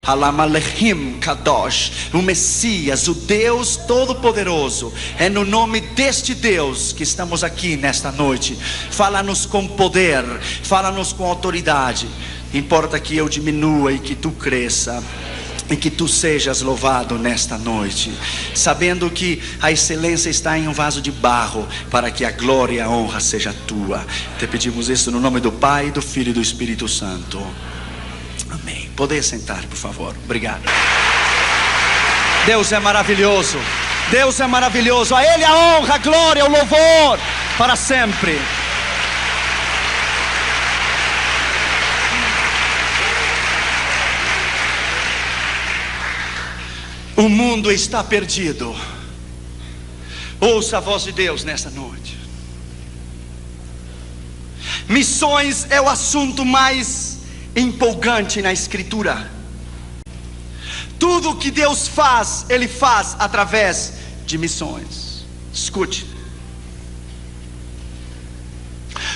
Halamalechim Kadosh, o Messias, o Deus Todo-Poderoso. É no nome deste Deus que estamos aqui nesta noite. Fala-nos com poder, fala-nos com autoridade. Importa que eu diminua e que tu cresça, e que tu sejas louvado nesta noite, sabendo que a excelência está em um vaso de barro, para que a glória e a honra seja tua. Te pedimos isso no nome do Pai, do Filho e do Espírito Santo. Amém. Poder sentar, por favor. Obrigado. Deus é maravilhoso. Deus é maravilhoso. A Ele a honra, a glória, o louvor para sempre. O mundo está perdido. Ouça a voz de Deus nesta noite. Missões é o assunto mais empolgante na Escritura. Tudo que Deus faz, Ele faz através de missões. Escute.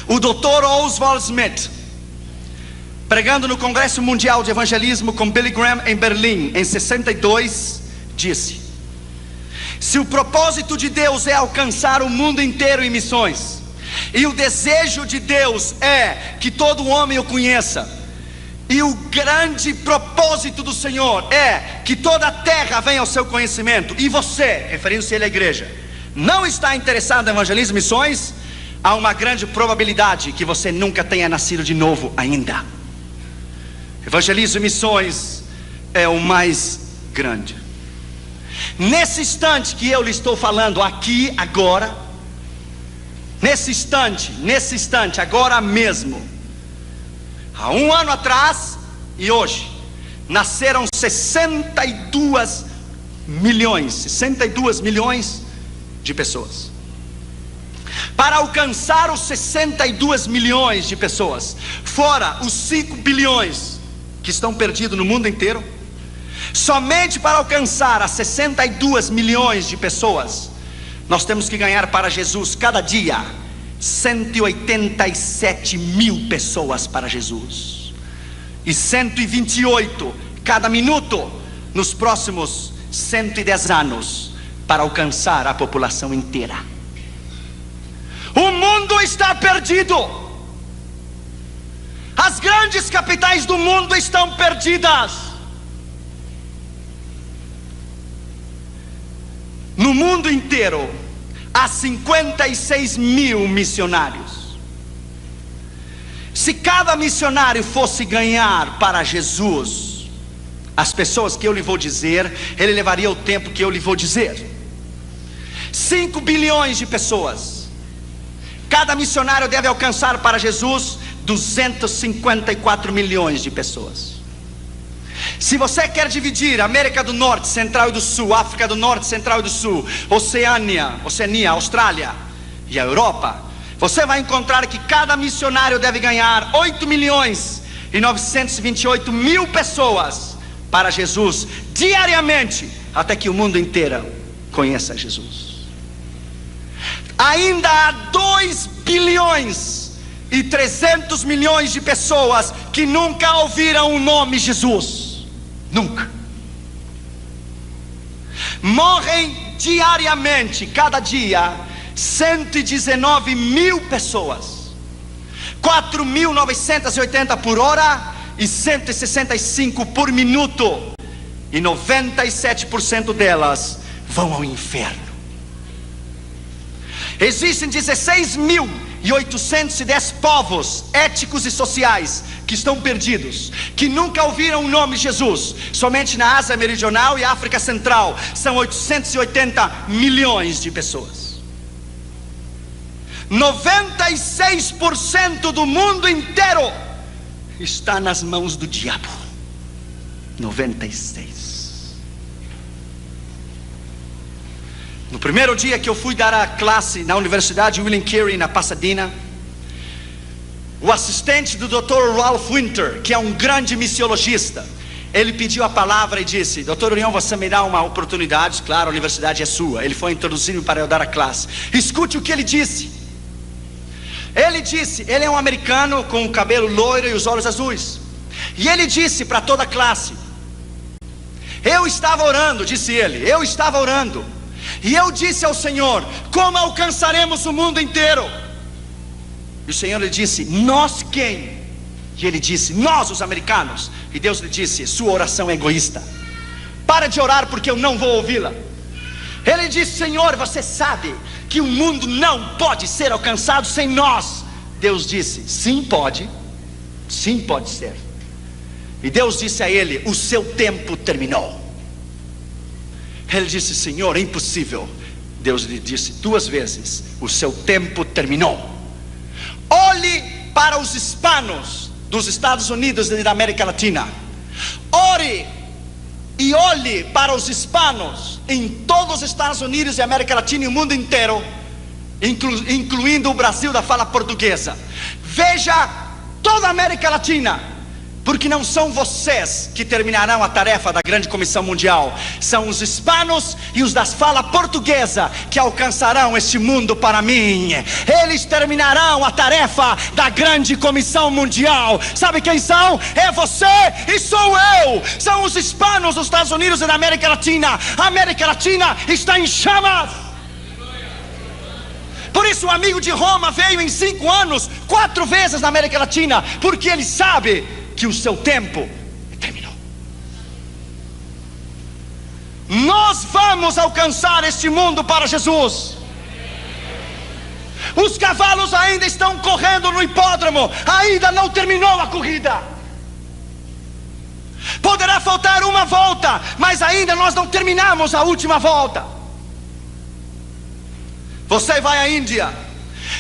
O Dr. Oswald Smith, pregando no Congresso Mundial de Evangelismo com Billy Graham em Berlim em 62, disse: se o propósito de Deus é alcançar o mundo inteiro em missões, e o desejo de Deus é que todo homem o conheça, e o grande propósito do Senhor é que toda a terra venha ao seu conhecimento, e você, referindo-se à igreja, não está interessado em evangelismo e missões, há uma grande probabilidade que você nunca tenha nascido de novo ainda. Evangelismo e missões é o mais grande. Nesse instante que eu lhe estou falando aqui, agora, nesse instante, agora mesmo, há um ano atrás e hoje, nasceram 62 milhões de pessoas. Para alcançar os 62 milhões de pessoas, fora os 5 bilhões que estão perdidos no mundo inteiro, somente para alcançar as 62 milhões de pessoas, nós temos que ganhar para Jesus cada dia 187 mil pessoas para Jesus, e 128 cada minuto nos próximos 110 anos, para alcançar a população inteira. O mundo está perdido. As grandes capitais do mundo estão perdidas. No mundo inteiro há 56 mil missionários. Se cada missionário fosse ganhar para Jesus as pessoas que eu lhe vou dizer, ele levaria o tempo que eu lhe vou dizer. 5 bilhões de pessoas. Cada missionário deve alcançar para Jesus 254 milhões de pessoas. Se você quer dividir América do Norte, Central e do Sul, África do Norte, Central e do Sul, Oceania, Austrália e a Europa, você vai encontrar que cada missionário deve ganhar 8 milhões e 928 mil pessoas para Jesus diariamente, até que o mundo inteiro conheça Jesus. Ainda há 2 bilhões e 300 milhões de pessoas que nunca ouviram o nome Jesus. Nunca. Morrem diariamente, cada dia, 119 mil pessoas, 4.980 por hora e 165 por minuto, e 97% delas vão ao inferno. Existem 16.810 povos étnicos e sociais que estão perdidos, que nunca ouviram o nome de Jesus. Somente na Ásia Meridional e África Central são 880 milhões de pessoas. 96% do mundo inteiro está nas mãos do diabo. 96. No primeiro dia que eu fui dar a classe na Universidade William Carey, na Pasadena, o assistente do Dr. Ralph Winter, que é um grande missiologista, ele pediu a palavra e disse: Dr. Urião, você me dá uma oportunidade? Claro, a universidade é sua. Ele foi introduzir-me para eu dar a classe. Escute o que ele disse. Ele é um americano com o cabelo loiro e os olhos azuis, e ele disse para toda a classe: Eu estava orando, disse ele, eu estava orando, e eu disse ao Senhor: como alcançaremos o mundo inteiro? E o Senhor lhe disse: nós quem? E ele disse: nós, os americanos. E Deus lhe disse: sua oração é egoísta, para de orar porque eu não vou ouvi-la. Ele disse: Senhor, você sabe que o mundo não pode ser alcançado sem nós. Deus disse: sim pode ser. E Deus disse a ele: o seu tempo terminou. Ele disse: Senhor, é impossível. Deus lhe disse 2 vezes: o seu tempo terminou. Olhe para os hispanos dos Estados Unidos e da América Latina. Ore e olhe para os hispanos em todos os Estados Unidos e América Latina e o mundo inteiro, incluindo o Brasil da fala portuguesa. Veja toda a América Latina, porque não são vocês que terminarão a tarefa da grande comissão mundial. São os hispanos e os das fala portuguesa que alcançarão este mundo para mim. Eles terminarão a tarefa da grande comissão mundial. Sabe quem são? É você e sou eu. São os hispanos dos Estados Unidos e da América Latina. A América Latina está em chamas. Por isso o amigo de Roma veio em 5 anos 4 vezes na América Latina, porque ele sabe que o seu tempo terminou. Nós vamos alcançar este mundo para Jesus. Os cavalos ainda estão correndo no hipódromo, ainda não terminou a corrida. Poderá faltar uma volta, mas ainda nós não terminamos a última volta. Você vai à Índia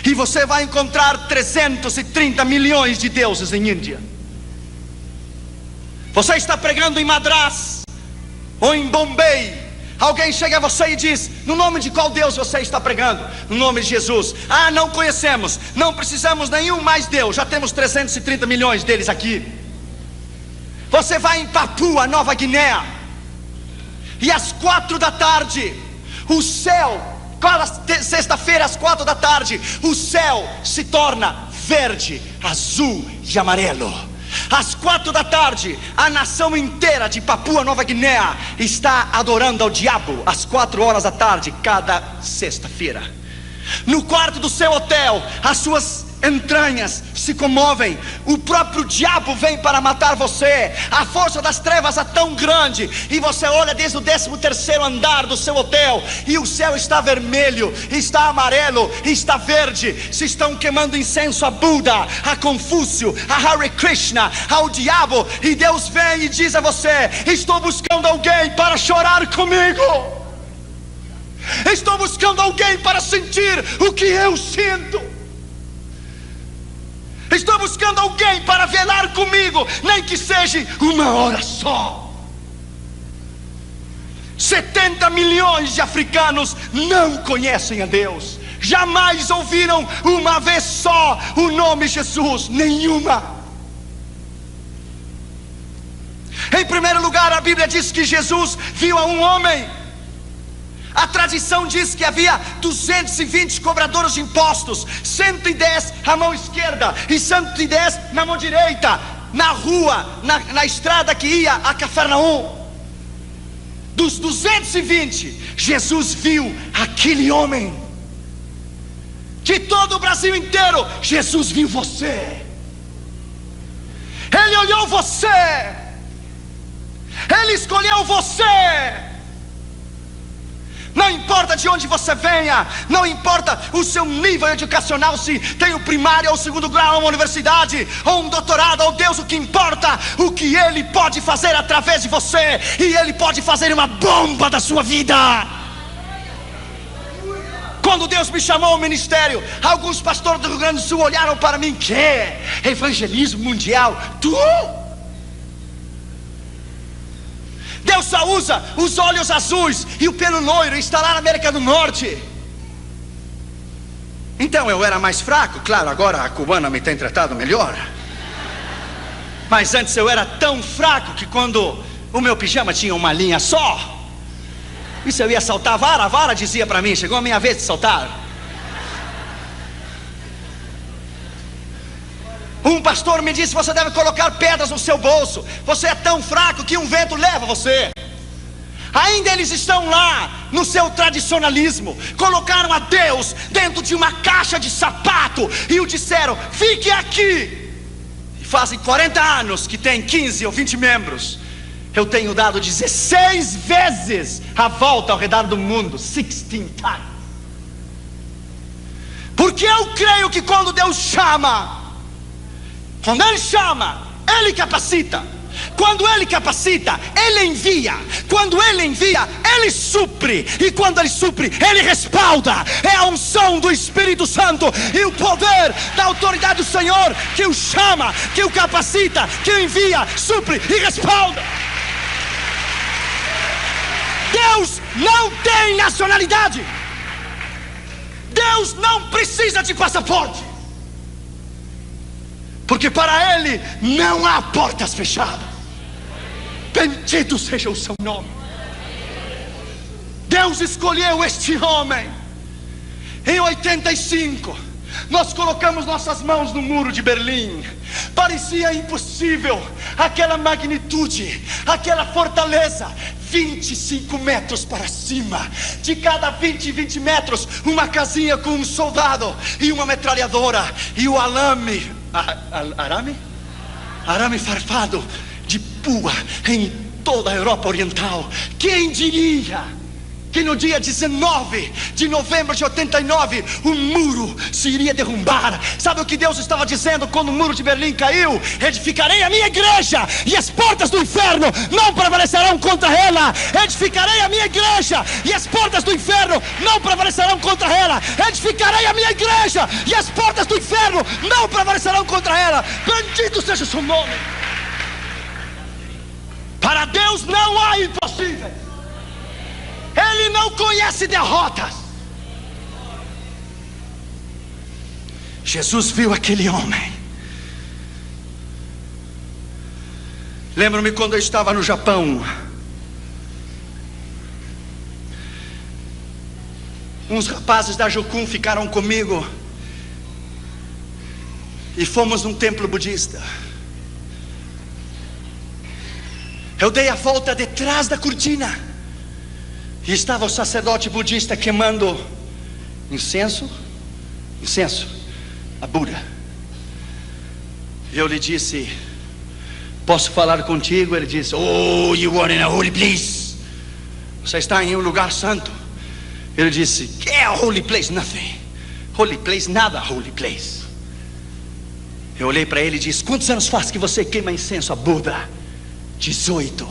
e você vai encontrar 330 milhões de deuses em Índia. Você está pregando em Madras ou em Bombay. Alguém chega a você e diz: no nome de qual Deus você está pregando? No nome de Jesus. Ah, não conhecemos, não precisamos nenhum mais Deus, já temos 330 milhões deles aqui. Você vai em Papua Nova Guiné e às 4 da tarde o céu, sexta-feira às 4 da tarde, o céu se torna verde, azul e amarelo. Às 4 da tarde, a nação inteira de Papua Nova Guiné está adorando ao diabo às 4 horas da tarde, cada sexta-feira. No quarto do seu hotel, as suas entranhas se comovem. O próprio diabo vem para matar você. A força das trevas é tão grande, e você olha desde o 13º andar do seu hotel, e o céu está vermelho, está amarelo, está verde. Se estão queimando incenso a Buda, a Confúcio, a Hare Krishna, ao diabo. E Deus vem e diz a você: estou buscando alguém para chorar comigo. Estou buscando alguém para sentir o que eu sinto. Estou buscando alguém para velar comigo, nem que seja 1 hora só. 70 milhões de africanos não conhecem a Deus. Jamais ouviram uma vez só o nome Jesus, nenhuma. Em primeiro lugar, a Bíblia diz que Jesus viu a um homem. A tradição diz que havia 220 cobradores de impostos, 110 à mão esquerda e 110 na mão direita, na rua, na estrada que ia a Cafarnaum. Dos 220, Jesus viu aquele homem. De todo o Brasil inteiro, Jesus viu você. Ele olhou você. Ele escolheu você. Não importa de onde você venha, não importa o seu nível educacional, se tem o primário ou o 2º grau, uma universidade ou um doutorado, ou Deus, o que importa, o que Ele pode fazer através de você. E Ele pode fazer uma bomba da sua vida. Quando Deus me chamou ao ministério, alguns pastores do Rio Grande do Sul olharam para mim: que evangelismo mundial? Tu? Deus só usa os olhos azuis e o pelo loiro, está lá na América do Norte. Então eu era mais fraco, claro, agora a cubana me tem tratado melhor. Mas antes eu era tão fraco que quando o meu pijama tinha uma linha só, e se eu ia saltar a vara dizia para mim: chegou a minha vez de saltar. Um pastor me disse: você deve colocar pedras no seu bolso. Você é tão fraco que um vento leva você. Ainda eles estão lá no seu tradicionalismo. Colocaram a Deus dentro de uma caixa de sapato e o disseram: fique aqui. E fazem 40 anos que tem 15 ou 20 membros. Eu tenho dado 16 vezes a volta ao redor do mundo, 16 times. Porque eu creio que quando Deus chama, quando Ele chama, Ele capacita. Quando Ele capacita, Ele envia. Quando Ele envia, Ele supre. E quando Ele supre, Ele respalda. É a unção do Espírito Santo e o poder da autoridade do Senhor que o chama, que o capacita, que o envia, supre e respalda. Deus não tem nacionalidade. Deus não precisa de passaporte. Porque para Ele não há portas fechadas. Bendito seja o seu nome. Deus escolheu este homem. Em 85 nós colocamos nossas mãos no muro de Berlim. Parecia impossível. Aquela magnitude, aquela fortaleza, 25 metros para cima. De cada 20 metros, uma casinha com um soldado e uma metralhadora. E o arame farpado de pua em toda a Europa Oriental. Quem diria que no dia 19 de novembro de 89 o muro se iria derrubar? Sabe o que Deus estava dizendo quando o muro de Berlim caiu? Edificarei a minha igreja e as portas do inferno não prevalecerão contra ela. Edificarei a minha igreja e as portas do inferno não prevalecerão contra ela. Edificarei a minha igreja e as portas do inferno não prevalecerão contra ela. Bendito seja o seu nome. Para Deus não há impossível. Ele não conhece derrotas. Jesus viu aquele homem. Lembro-me quando eu estava no Japão. Uns rapazes da Jokun ficaram comigo e fomos num templo budista. Eu dei a volta detrás da cortina e estava o sacerdote budista queimando incenso a Buda. E eu lhe disse: posso falar contigo? Ele disse: oh, you are in a holy place. Você está em um lugar santo. Ele disse: que é a holy place? Nothing. Holy place, nada holy place. Eu olhei para ele e disse: quantos anos faz que você queima incenso a Buda? 18.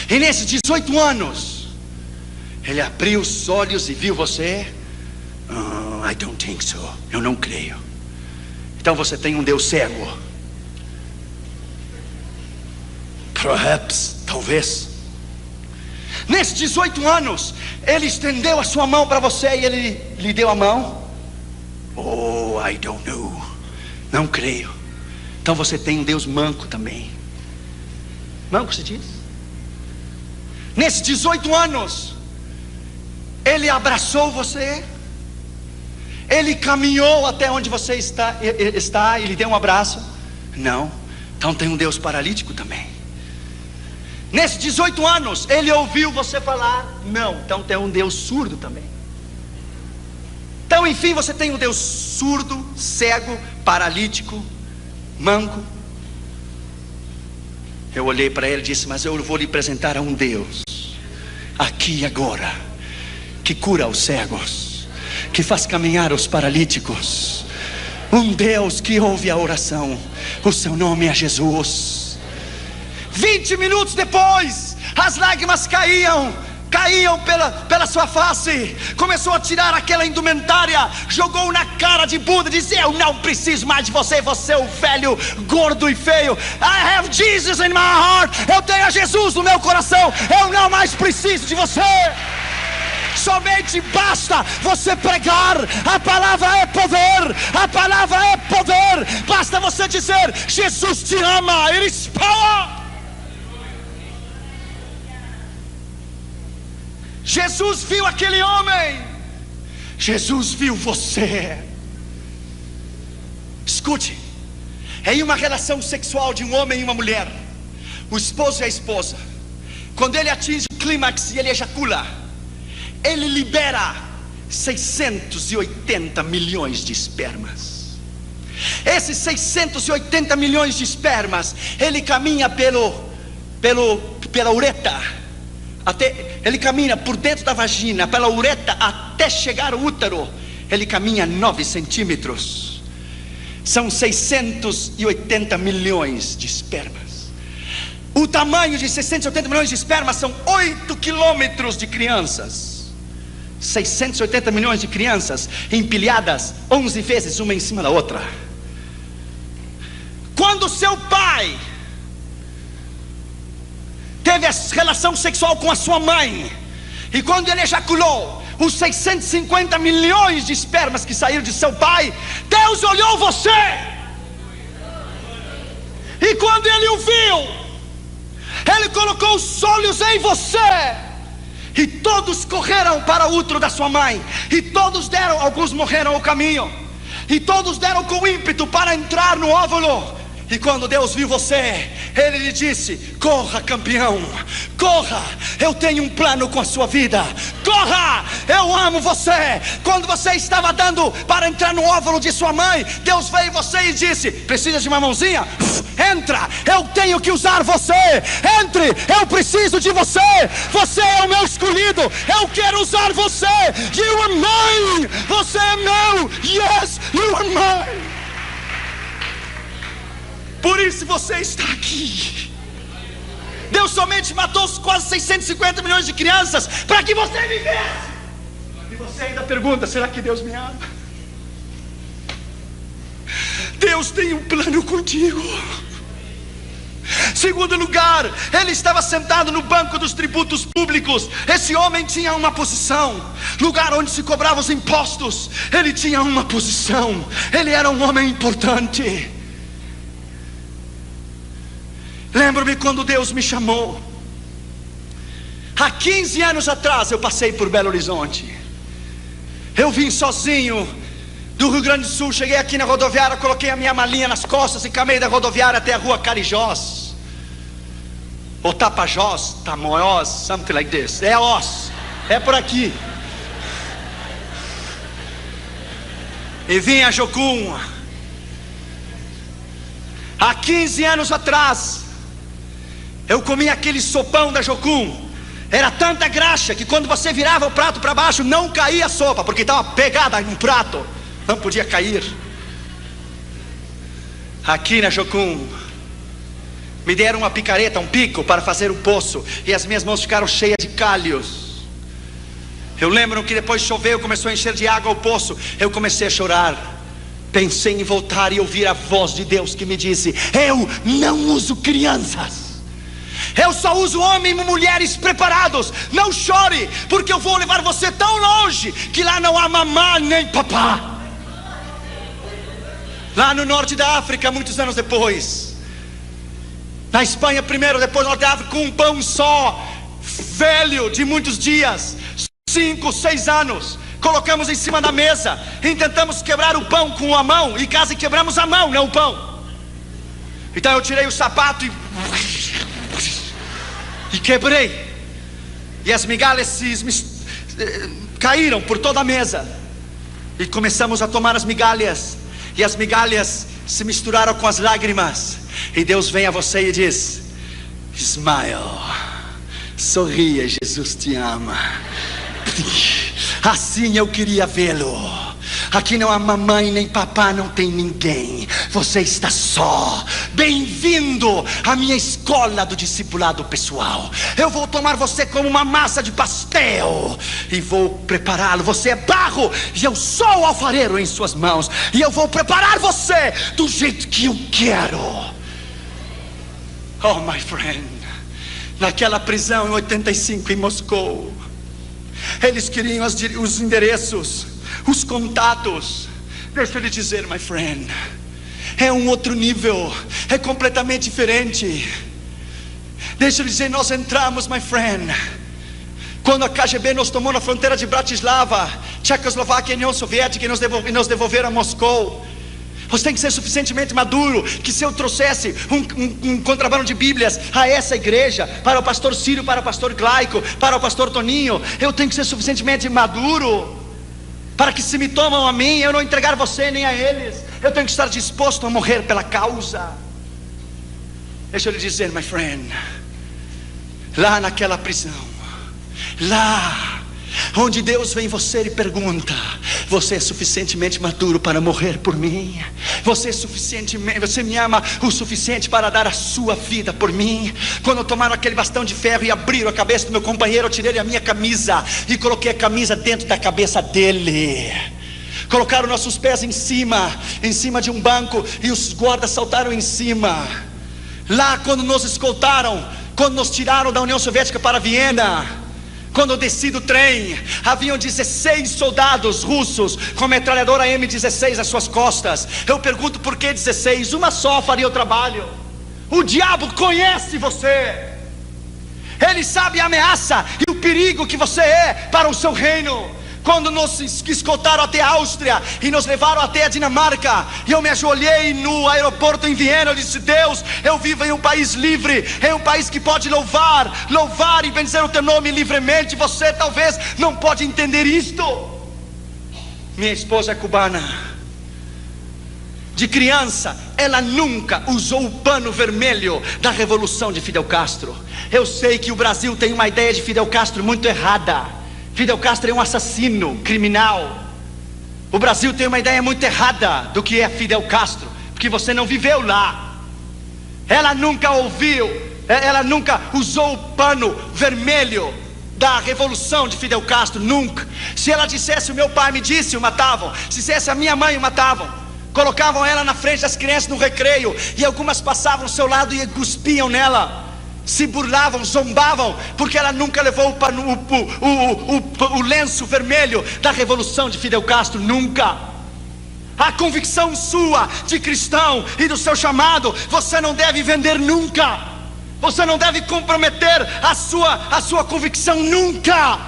E nesses 18 anos ele abriu os olhos e viu você. Oh, I don't think so. Eu não creio. Então você tem um Deus cego. Perhaps, talvez. Nesses 18 anos ele estendeu a sua mão para você e ele lhe deu a mão. Oh, I don't know. Não creio. Então você tem um Deus manco também. Manco se diz? Nesses 18 anos ele abraçou você. Ele caminhou até onde você está e lhe deu um abraço? Não. Então tem um Deus paralítico também. Nesses 18 anos ele ouviu você falar? Não. Então tem um Deus surdo também. Então enfim você tem um Deus surdo, cego, paralítico, manco. Eu olhei para ele e disse: mas eu vou lhe apresentar a um Deus aqui e agora, que cura os cegos, que faz caminhar os paralíticos. Um Deus que ouve a oração. O seu nome é Jesus. 20 minutos depois, as lágrimas caíam pela sua face. Começou a tirar aquela indumentária, jogou na cara de Buda, disse: eu não preciso mais de você, você é o velho, gordo e feio. I have Jesus in my heart. Eu tenho a Jesus no meu coração. Eu não mais preciso de você. Somente basta você pregar. A palavra é poder. A palavra é poder. Basta você dizer: Jesus te ama. It is power. Jesus viu aquele homem. Jesus viu você. Escute, em uma relação sexual de um homem e uma mulher, o esposo e a esposa Quando ele atinge o clímax e ele ejacula, ele libera 680 milhões de espermas. Esses 680 milhões de espermas, ele caminha pela uretra, ele caminha por dentro da vagina, pela uretra, até chegar ao útero. Ele caminha 9 centímetros. São 680 milhões de espermas. O tamanho de 680 milhões de espermas são 8 quilômetros de crianças. 680 milhões de crianças empilhadas 11 vezes uma em cima da outra. Quando seu pai teve relação sexual com a sua mãe, e quando ele ejaculou, os 650 milhões de espermas que saíram de seu pai, Deus olhou você, e quando ele o viu, ele colocou os olhos em você, e todos correram para o útero da sua mãe, e todos deram, alguns morreram ao caminho, e todos deram com ímpeto para entrar no óvulo. E quando Deus viu você, Ele lhe disse: corra, campeão, corra, eu tenho um plano com a sua vida, corra, eu amo você. Quando você estava dando para entrar no óvulo de sua mãe, Deus veio em você e disse: precisa de uma mãozinha? Entra, eu tenho que usar você, entre, eu preciso de você, você é o meu escolhido, eu quero usar você, you are mine, você é meu, yes, you are mine. Por isso você está aqui. Deus somente matou os quase 650 milhões de crianças para que você vivesse. E você ainda pergunta: será que Deus me ama? Deus tem um plano contigo. Segundo lugar, ele estava sentado no banco dos tributos públicos. Esse homem tinha uma posição, lugar onde se cobravam os impostos. Ele tinha uma posição, ele era um homem importante. Lembro-me quando Deus me chamou. Há 15 anos atrás eu passei por Belo Horizonte. Eu vim sozinho do Rio Grande do Sul. Cheguei aqui na rodoviária, coloquei a minha malinha nas costas e caminhei da rodoviária até a rua Carijós, ou Tapajós, Tamoiós, something like this. É Oz, é por aqui. E vim a Jocum. Há 15 anos atrás eu comi aquele sopão da Jocum. Era tanta graxa que quando você virava o prato para baixo não caía a sopa, porque estava pegada no prato, não podia cair. Aqui na Jocum me deram uma picareta, um pico para fazer um poço, e as minhas mãos ficaram cheias de calhos. Eu lembro que depois choveu, começou a encher de água o poço. Eu comecei a chorar. Pensei em voltar e ouvir a voz de Deus que me disse: eu não uso crianças, eu só uso homens e mulheres preparados. Não chore, porque eu vou levar você tão longe que lá não há mamá nem papá. Lá no norte da África, muitos anos depois, na Espanha primeiro, depois no norte da África, com um pão só, velho, de muitos dias, 5, 6 anos, colocamos em cima da mesa e tentamos quebrar o pão com a mão, e quase quebramos a mão, não o pão. Então eu tirei o sapato e quebrei, e as migalhas caíram por toda a mesa, e começamos a tomar as migalhas, e as migalhas se misturaram com as lágrimas. E Deus vem a você e diz: smile, sorria, Jesus te ama. Assim eu queria vê-lo. Aqui não há mamãe nem papá, não tem ninguém. Você está só. Bem-vindo à minha escola do discipulado pessoal. Eu vou tomar você como uma massa de pastel e vou prepará-lo. Você é barro e eu sou o alfareiro em suas mãos, e eu vou preparar você do jeito que eu quero. Oh, my friend, naquela prisão em 85 em Moscou, eles queriam os endereços, os contatos. Deixa eu lhe dizer, my friend, é um outro nível, é completamente diferente. Deixa eu lhe dizer, nós entramos, my friend, quando a KGB nos tomou na fronteira de Bratislava, Tchecoslováquia e União Soviética, e nos devolveram a Moscou. Você tem que ser suficientemente maduro, que se eu trouxesse um contrabando de Bíblias a essa igreja, para o pastor Círio, para o pastor Glaico, para o pastor Toninho, eu tenho que ser suficientemente maduro, para que se me tomam a mim, eu não entregar você nem a eles. Eu tenho que estar disposto a morrer pela causa. Deixa eu lhe dizer, my friend, lá naquela prisão, lá onde Deus vem em você e pergunta: você é suficientemente maduro para morrer por mim? Você me ama o suficiente para dar a sua vida por mim? Quando tomaram aquele bastão de ferro e abriram a cabeça do meu companheiro, eu tirei a minha camisa e coloquei a camisa dentro da cabeça dele. Colocaram nossos pés em cima de um banco, e os guardas saltaram em cima. Lá quando nos escoltaram, quando nos tiraram da União Soviética para Viena, quando eu desci do trem, haviam 16 soldados russos com metralhadora M16 às suas costas. Eu pergunto, por que 16? Uma só faria o trabalho. O diabo conhece você. Ele sabe a ameaça e o perigo que você é para o seu reino. Quando nos escoltaram até a Áustria e nos levaram até a Dinamarca, e eu me ajoelhei no aeroporto em Viena, eu disse: Deus, eu vivo em um país livre, em um país que pode louvar e benzer o teu nome livremente. Você talvez não pode entender isto. Minha esposa é cubana. De criança, ela nunca usou o pano vermelho da revolução de Fidel Castro. Eu sei que o Brasil tem uma ideia de Fidel Castro muito errada. Fidel Castro é um assassino, criminal. O Brasil tem uma ideia muito errada do que é Fidel Castro, porque você não viveu lá. Ela nunca usou o pano vermelho da revolução de Fidel Castro, nunca. Se ela dissesse: o meu pai me disse, o matavam. Se dissesse: a minha mãe, o matavam. Colocavam ela na frente das crianças no recreio, e algumas passavam ao seu lado e cuspiam nela, se burlavam, zombavam, porque ela nunca levou o lenço vermelho da revolução de Fidel Castro, nunca. A convicção sua de cristão e do seu chamado, você não deve vender nunca. Você não deve comprometer a sua convicção nunca.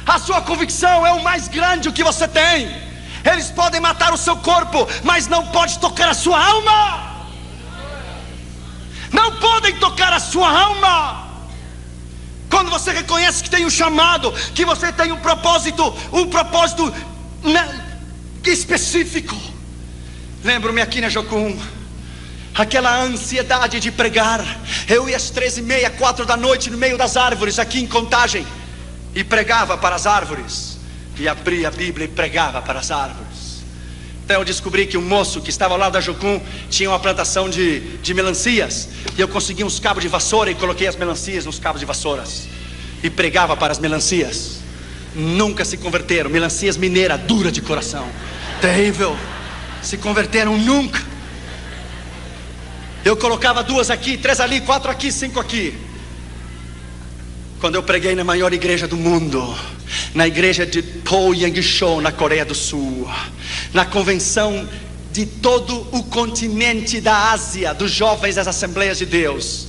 A sua convicção é o mais grande que você tem. Eles podem matar o seu corpo, mas não pode tocar a sua alma. Não podem tocar a sua alma. Quando você reconhece que tem um chamado, que você tem um propósito específico. Lembro-me aqui na Jocum, aquela ansiedade de pregar. Eu ia às 13h30, 4 da noite, no meio das árvores, aqui em Contagem, e pregava para as árvores, e abria a Bíblia e pregava para as árvores. Então eu descobri que um moço que estava ao lado da Jocum tinha uma plantação de melancias, e eu consegui uns cabos de vassoura e coloquei as melancias nos cabos de vassouras e pregava para as melancias. Nunca se converteram. Melancias mineira, dura de coração, terrível. Se converteram nunca. Eu colocava 2 aqui, 3 ali, 4 aqui, 5 aqui. Quando eu preguei na maior igreja do mundo, na igreja de Poyang-Shou, na Coreia do Sul, na convenção de todo o continente da Ásia, dos jovens das Assembleias de Deus,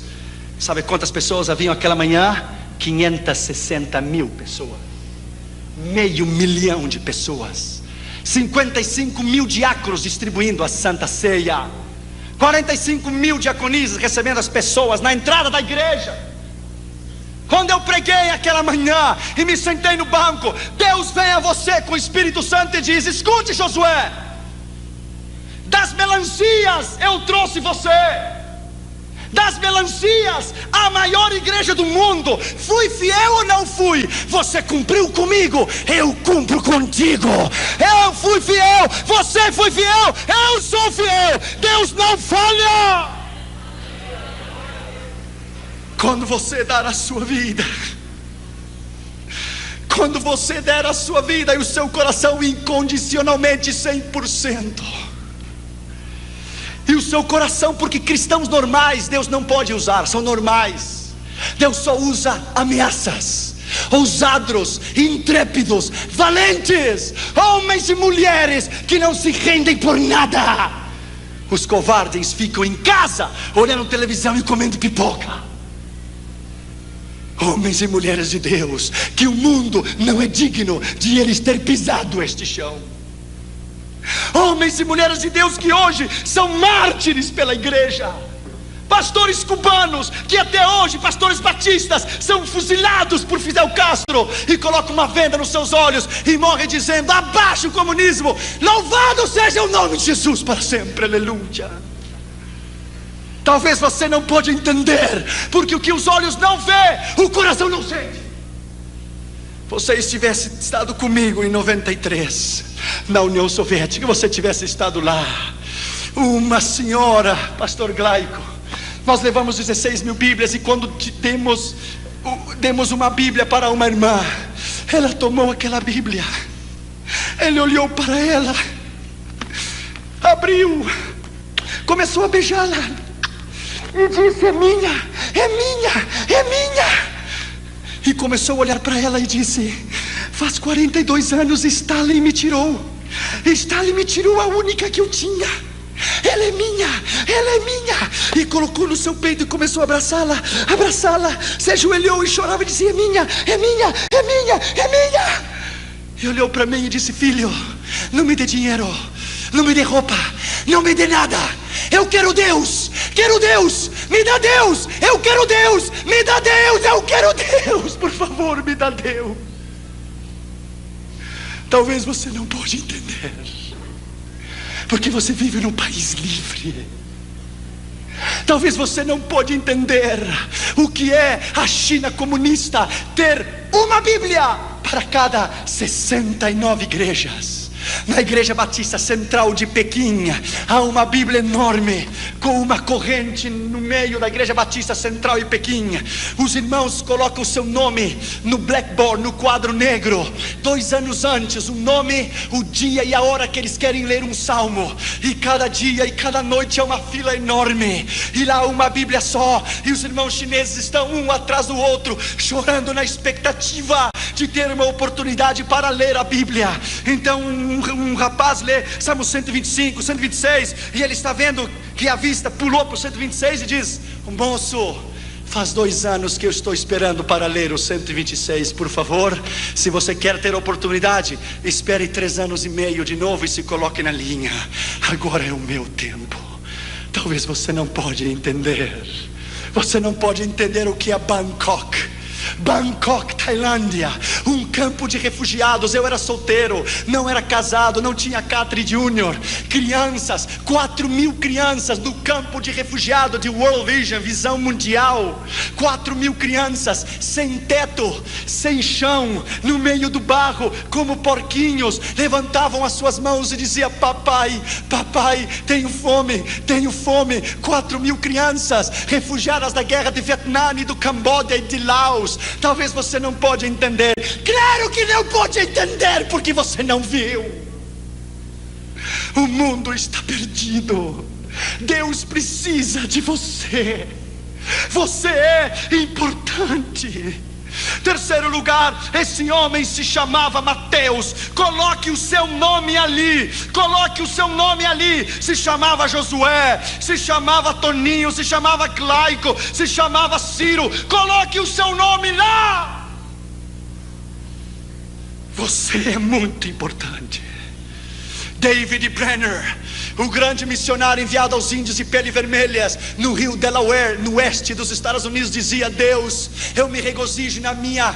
sabe quantas pessoas haviam aquela manhã? 560 mil pessoas, 500 mil de pessoas, 55 mil diáconos distribuindo a Santa Ceia, 45 mil diaconisas recebendo as pessoas na entrada da igreja. Quando eu preguei aquela manhã e me sentei no banco, Deus vem a você com o Espírito Santo e diz: escute, Josué, das melancias eu trouxe você, das melancias, a maior igreja do mundo. Fui fiel ou não fui? Você cumpriu comigo, eu cumpro contigo. Eu fui fiel, você foi fiel, eu sou fiel. Deus não falha. Quando você dar a sua vida, quando você der a sua vida e o seu coração incondicionalmente 100%, e o seu coração, porque cristãos normais Deus não pode usar, são normais. Deus só usa ameaças, ousados, intrépidos, valentes, homens e mulheres que não se rendem por nada. Os covardes ficam em casa olhando televisão e comendo pipoca. Homens e mulheres de Deus, que o mundo não é digno de eles ter pisado este chão. Homens e mulheres de Deus que hoje são mártires pela igreja. Pastores cubanos que até hoje, pastores batistas, são fuzilados por Fidel Castro e colocam uma venda nos seus olhos e morrem dizendo: abaixo o comunismo, louvado seja o nome de Jesus para sempre, aleluia. Talvez você não pode entender, porque o que os olhos não vê, o coração não sente. Você tivesse estado comigo em 93, na União Soviética, você tivesse estado lá, uma senhora, pastor Glaico, nós levamos 16 mil Bíblias, e quando demos uma Bíblia para uma irmã, ela tomou aquela Bíblia, ele olhou para ela, abriu, começou a beijá-la e disse: é minha, é minha, é minha. E começou a olhar para ela e disse: faz 42 anos Stalin me tirou, Stalin me tirou a única que eu tinha. Ela é minha, ela é minha. E colocou no seu peito e começou a abraçá-la, abraçá-la. Se ajoelhou e chorava e dizia: é minha, é minha, é minha, é minha. E olhou para mim e disse: filho, não me dê dinheiro, não me dê roupa, não me dê nada. Eu quero Deus, quero Deus, me dá Deus. Eu quero Deus, me dá Deus. Eu quero Deus, por favor, me dá Deus. Talvez você não pode entender, porque você vive num país livre. Talvez você não pode entender o que é a China comunista ter uma Bíblia para cada 69 igrejas. Na Igreja Batista Central de Pequim há uma Bíblia enorme, com uma corrente no meio da Igreja Batista Central de Pequim. Os irmãos colocam o seu nome no blackboard, no quadro negro, 2 anos antes, o nome, o dia e a hora que eles querem ler um salmo. E cada dia e cada noite é uma fila enorme, e lá uma Bíblia só, e os irmãos chineses estão um atrás do outro, chorando na expectativa de ter uma oportunidade para ler a Bíblia. Então um rapaz lê Salmo 125, 126, e ele está vendo que a vista pulou para o 126 e diz: moço, faz 2 anos que eu estou esperando para ler o 126, por favor, se você quer ter oportunidade, espere 3 anos e meio de novo e se coloque na linha. Agora é o meu tempo. Talvez você não pode entender, você não pode entender o que é Bangkok, Tailândia, um campo de refugiados. Eu era solteiro, não era casado, não tinha Catri Júnior. Crianças, 4.000 crianças no campo de refugiado de World Vision, visão mundial. 4.000 crianças sem teto, sem chão, no meio do barro, como porquinhos, levantavam as suas mãos e diziam: papai, papai, tenho fome, tenho fome. 4.000 crianças refugiadas da guerra de Vietnã e do Camboja e de Laos. Talvez você não pode entender. Claro que não pode entender, porque você não viu. O mundo está perdido. Deus precisa de você. Você é importante. Terceiro lugar, esse homem se chamava Mateus. Coloque o seu nome ali, coloque o seu nome ali. Se chamava Josué, se chamava Toninho, se chamava Glaico, se chamava Ciro. Coloque o seu nome lá. Você é muito importante. David Brenner, o grande missionário enviado aos índios de pele vermelhas no rio Delaware, no oeste dos Estados Unidos, dizia: Deus, eu me regozijo na minha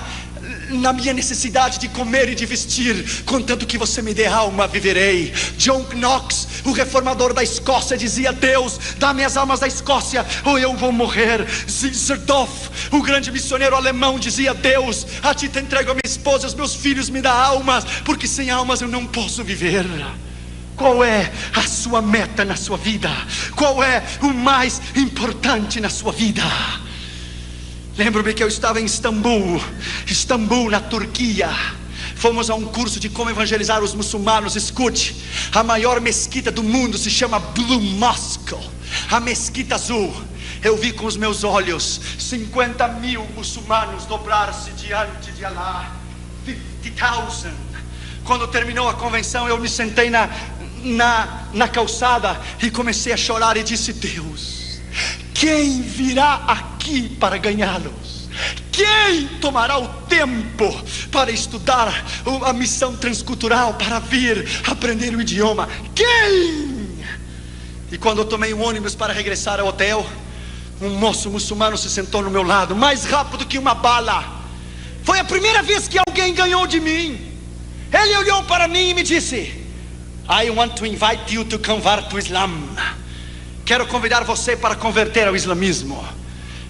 necessidade de comer e de vestir, contanto que você me dê alma, viverei. John Knox, o reformador da Escócia, dizia: Deus, dá-me as almas da Escócia ou eu vou morrer. Zerdorf, o grande missionário alemão, dizia: Deus, a ti te entrego a minha esposa, os meus filhos, me dá almas, porque sem almas eu não posso viver. Qual é a sua meta na sua vida? Qual é o mais importante na sua vida? Lembro-me que eu estava em Istambul, na Turquia. Fomos a um curso de como evangelizar os muçulmanos. Escute, a maior mesquita do mundo se chama Blue Mosque, a mesquita azul. Eu vi com os meus olhos 50.000 muçulmanos dobrar-se diante de Allah. 50.000. Quando terminou a convenção, eu me sentei na calçada e comecei a chorar e disse: Deus, quem virá aqui para ganhá-los? quem tomará o tempo para estudar a missão transcultural, para vir aprender o idioma? Quem? E quando eu tomei um ônibus para regressar ao hotel, um moço muçulmano se sentou no meu lado, mais rápido que uma bala. Foi a primeira vez que alguém ganhou de mim. Ele olhou para mim e me disse: I want to invite you to convert to Islam. Quero convidar você para converter ao islamismo.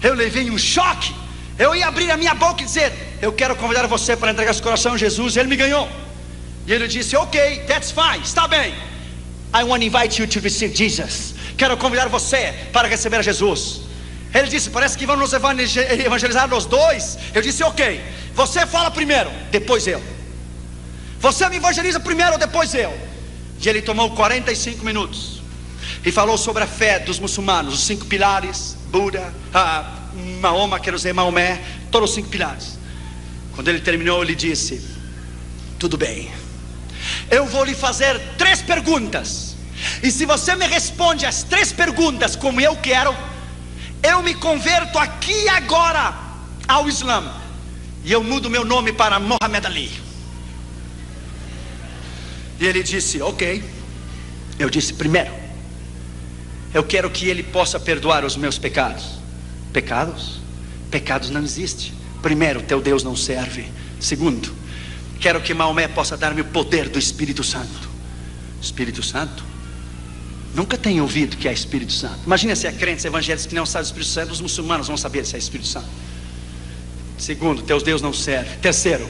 Eu levei um choque. Eu ia abrir a minha boca e dizer: eu quero convidar você para entregar seu coração a Jesus. Ele me ganhou. E ele disse: ok, that's fine, está bem. I want to invite you to receive Jesus. Quero convidar você para receber a Jesus. Ele disse: parece que vamos nos evangelizar os dois. Eu disse: ok, você fala primeiro, depois eu. Você me evangeliza primeiro, depois eu. E ele tomou 45 minutos e falou sobre a fé dos muçulmanos, os 5 pilares, Buda, Mahoma, quero dizer Maomé, todos os 5 pilares. Quando ele terminou, ele disse: tudo bem, eu vou lhe fazer 3 perguntas, e se você me responde as 3 perguntas como eu quero, eu me converto aqui e agora ao Islã, e eu mudo meu nome para Muhammad Ali. E ele disse: ok. Eu disse: primeiro, eu quero que ele possa perdoar os meus pecados. Pecados? Pecados não existem. Primeiro, teu Deus não serve. Segundo, quero que Maomé possa dar-me o poder do Espírito Santo. Espírito Santo? Nunca tenho ouvido que é Espírito Santo. Imagina se há crentes evangélicos que não sabem do Espírito Santo. Os muçulmanos vão saber se é Espírito Santo. Segundo, teu Deus não serve. Terceiro,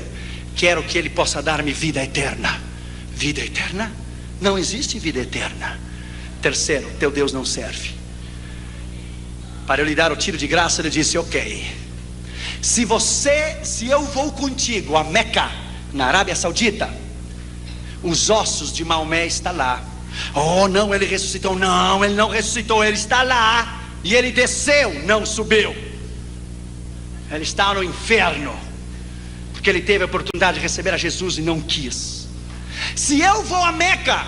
quero que ele possa dar-me vida eterna. Vida eterna? Não existe vida eterna. Terceiro, teu Deus não serve. Para eu lhe dar o tiro de graça, ele disse: ok, se eu vou contigo a Meca, na Arábia Saudita, os ossos de Maomé estão lá. Oh não, ele ressuscitou. Não, ele não ressuscitou, ele está lá. E ele desceu, não subiu. Ele está no inferno, porque ele teve a oportunidade de receber a Jesus e não quis. Se eu vou a Meca,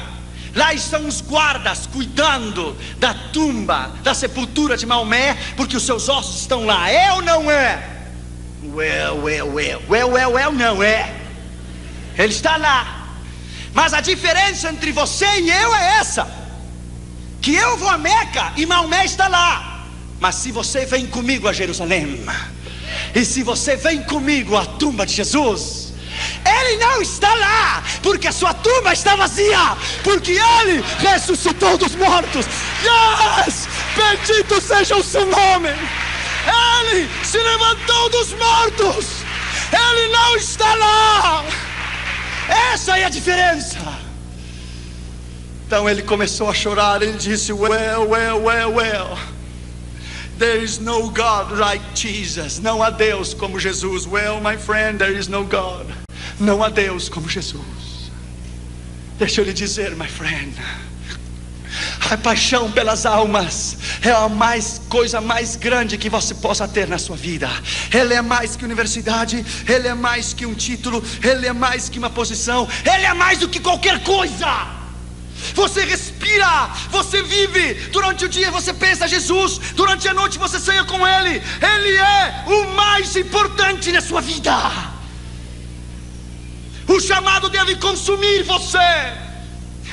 lá estão os guardas cuidando da tumba, da sepultura de Maomé, porque os seus ossos estão lá. É ou não é? Não é. Ele está lá. Mas a diferença entre você e eu é essa: que eu vou a Meca e Maomé está lá. Mas se você vem comigo a Jerusalém, e se você vem comigo à tumba de Jesus, ele não está lá, porque a sua tumba está vazia, porque ele ressuscitou dos mortos. Yes! Bendito seja o seu nome. Ele se levantou dos mortos. Ele não está lá. Essa é a diferença. Então ele começou a chorar. Ele disse: well, there is no God like Jesus. Não há Deus como Jesus. Well, my friend, there is no God. Não há Deus como Jesus. Deixa eu lhe dizer, my friend, a paixão pelas almas é a coisa mais grande que você possa ter na sua vida. Ele é mais que universidade, ele é mais que um título, ele é mais que uma posição, ele é mais do que qualquer coisa. Você respira, você vive. Durante o dia você pensa em Jesus, durante a noite você sonha com Ele. Ele é o mais importante na sua vida. O chamado deve consumir você.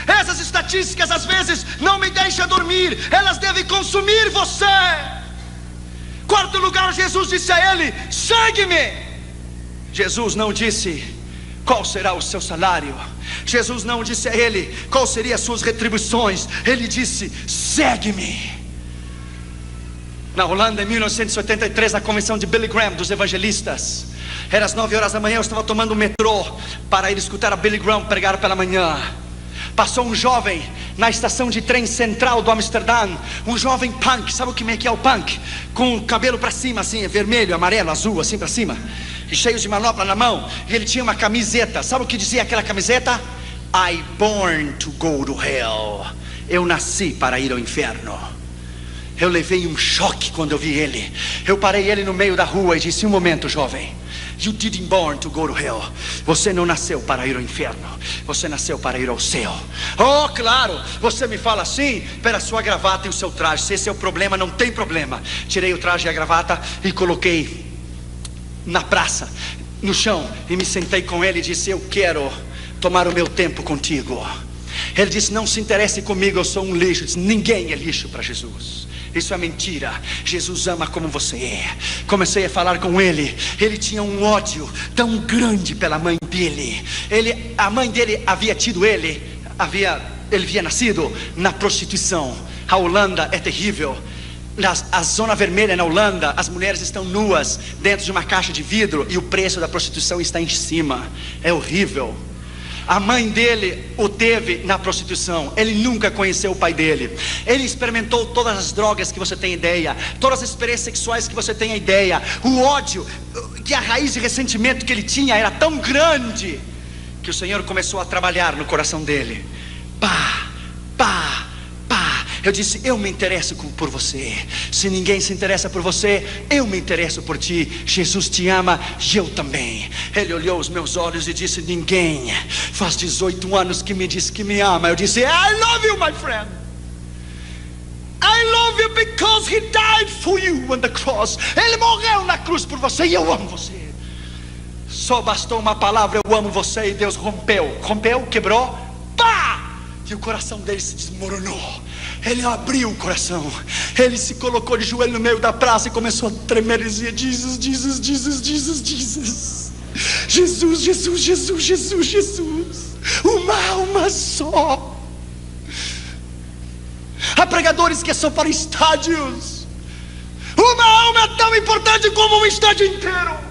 Essas estatísticas às vezes não me deixam dormir. Elas devem consumir você. Quarto lugar, Jesus disse a ele: segue-me. Jesus não disse qual será o seu salário. Jesus não disse a ele qual seriam as suas retribuições. Ele disse: segue-me. Na Holanda, em 1983, na convenção de Billy Graham dos evangelistas, era às 9 horas da manhã. Eu estava tomando o metrô para ir escutar a Billy Graham pregar pela manhã. Passou um jovem na estação de trem central do Amsterdã. Um jovem punk, sabe o que é o punk? Com o cabelo para cima assim, vermelho, amarelo, azul, assim para cima, e cheio de manopla na mão. E ele tinha uma camiseta. Sabe o que dizia aquela camiseta? I born to go to hell. Eu nasci para ir ao inferno. Eu levei um choque quando eu vi ele. Eu parei ele no meio da rua e disse: um momento, jovem, you didn't born to go to hell. Você não nasceu para ir ao inferno, você nasceu para ir ao céu. Oh, claro, você me fala assim pela sua gravata e o seu traje. Se esse é o problema, não tem problema. Tirei o traje e a gravata e coloquei na praça, no chão, e me sentei com ele e disse: eu quero tomar o meu tempo contigo. Ele disse: não se interesse comigo, eu sou um lixo. Eu disse: ninguém é lixo para Jesus. Isso é mentira. Jesus ama como você é. Comecei a falar com ele. Ele tinha um ódio tão grande pela mãe dele. A mãe dele havia tido ele havia nascido na prostituição. A Holanda é terrível. A zona vermelha na Holanda, as mulheres estão nuas dentro de uma caixa de vidro e o preço da prostituição está em cima. É horrível. A mãe dele o teve na prostituição. Ele nunca conheceu o pai dele. Ele experimentou todas as drogas que você tem ideia, todas as experiências sexuais que você tem ideia. O ódio, que a raiz de ressentimento que ele tinha era tão grande, que o Senhor começou a trabalhar no coração dele. Pá, pá, pá. Eu disse: eu me interesso por você. Se ninguém se interessa por você, eu me interesso por ti. Jesus te ama e eu também. Ele olhou os meus olhos e disse: ninguém faz 18 anos que me diz que me ama. Eu disse: I love you, my friend. I love you because he died for you on the cross. Ele morreu na cruz por você e eu amo você. Só bastou uma palavra: eu amo você, e Deus rompeu, quebrou, pá! E o coração dele se desmoronou. Ele abriu o coração. Ele se colocou de joelho no meio da praça e começou a tremer e dizia: Jesus, Jesus, Jesus, Jesus, Jesus. Jesus, Jesus, Jesus, Jesus, Jesus. Uma alma só. Há pregadores que são para estádios. Uma alma é tão importante como um estádio inteiro.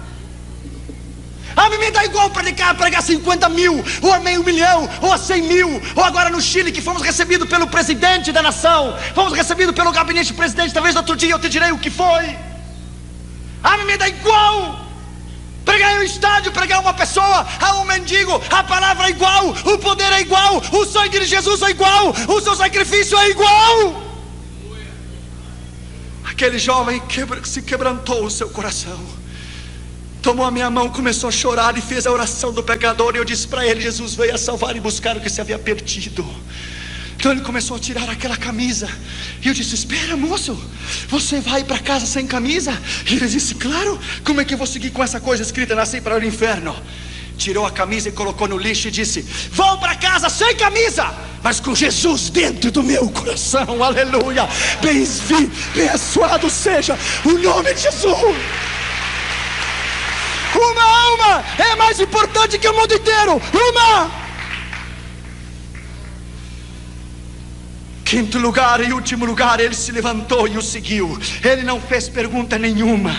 A mim me dá igual pregar 50 mil, ou a meio milhão, ou a 100 mil. Ou agora no Chile, que fomos recebidos pelo presidente da nação, fomos recebidos pelo gabinete do presidente. Talvez outro dia eu te direi o que foi. A mim me dá igual pregar em um estádio, pregar uma pessoa, a um mendigo. A palavra é igual, o poder é igual, o sangue de Jesus é igual, o seu sacrifício é igual. Aquele jovem se quebrantou o seu coração, tomou a minha mão, começou a chorar e fez a oração do pecador. E eu disse para ele: Jesus veio a salvar e buscar o que se havia perdido. Então ele começou a tirar aquela camisa. E eu disse: espera, moço, você vai para casa sem camisa? E ele disse: claro, como é que eu vou seguir com essa coisa escrita: nasci para o inferno? Tirou a camisa e colocou no lixo e disse: vou para casa sem camisa, mas com Jesus dentro do meu coração. Aleluia. Abençoado seja o nome de Jesus. Uma alma é mais importante que o mundo inteiro. Uma. Quinto lugar e último lugar, ele se levantou e o seguiu. Ele não fez pergunta nenhuma.